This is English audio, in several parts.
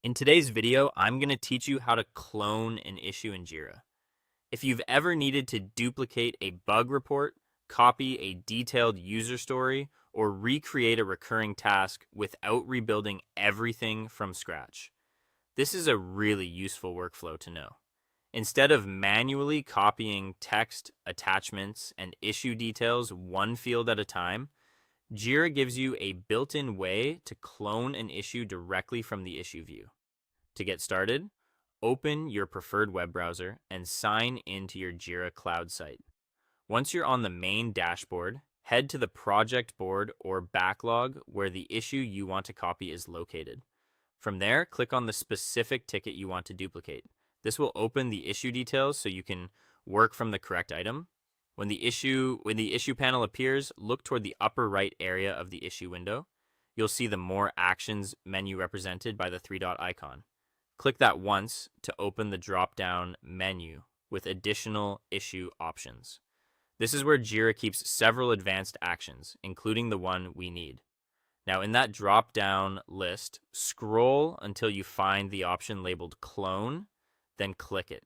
In today's video, I'm going to teach you how to clone an issue in Jira. If you've ever needed to duplicate a bug report, copy a detailed user story, or recreate a recurring task without rebuilding everything from scratch, this is a really useful workflow to know. Instead of manually copying text, attachments, and issue details one field at a time, Jira gives you a built-in way to clone an issue directly from the issue view. To get started, open your preferred web browser and sign into your Jira Cloud site. Once you're on the main dashboard, head to the project board or backlog where the issue you want to copy is located. From there, click on the specific ticket you want to duplicate. This will open the issue details so you can work from the correct item. When the issue panel appears, look toward the upper right area of the issue window. You'll see the More Actions menu represented by the three-dot icon. Click that once to open the drop-down menu with additional issue options. This is where Jira keeps several advanced actions, including the one we need. Now, in that drop-down list, scroll until you find the option labeled Clone, then click it.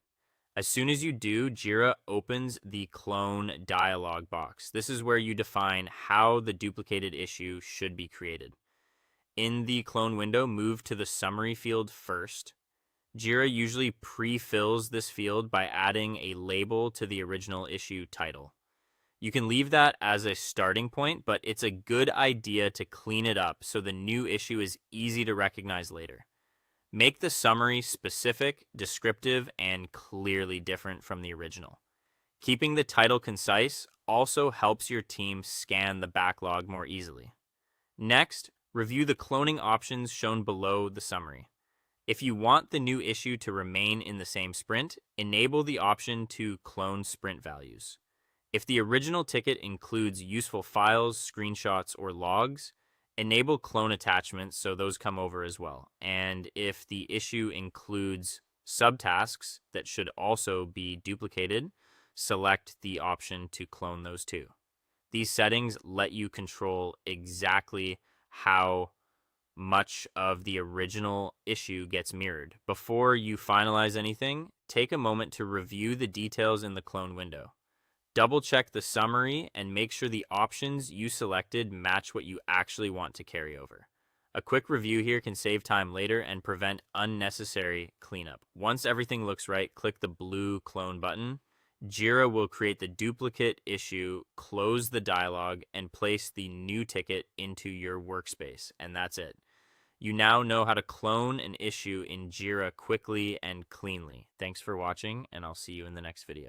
As soon as you do, Jira opens the Clone dialog box. This is where you define how the duplicated issue should be created. In the Clone window, move to the Summary field first. Jira usually pre-fills this field by adding a label to the original issue title. You can leave that as a starting point, but it's a good idea to clean it up so the new issue is easy to recognize later. Make the summary specific, descriptive, and clearly different from the original. Keeping the title concise also helps your team scan the backlog more easily. Next, review the cloning options shown below the summary. If you want the new issue to remain in the same sprint, enable the option to clone sprint values. If the original ticket includes useful files, screenshots, or logs, enable clone attachments so those come over as well. And if the issue includes subtasks that should also be duplicated, select the option to clone those too. These settings let you control exactly how much of the original issue gets mirrored. Before you finalize anything, take a moment to review the details in the clone window. Double check the summary and make sure the options you selected match what you actually want to carry over. A quick review here can save time later and prevent unnecessary cleanup. Once everything looks right, click the blue clone button. Jira will create the duplicate issue, close the dialog, and place the new ticket into your workspace, and that's it. You now know how to clone an issue in Jira quickly and cleanly. Thanks for watching, and I'll see you in the next video.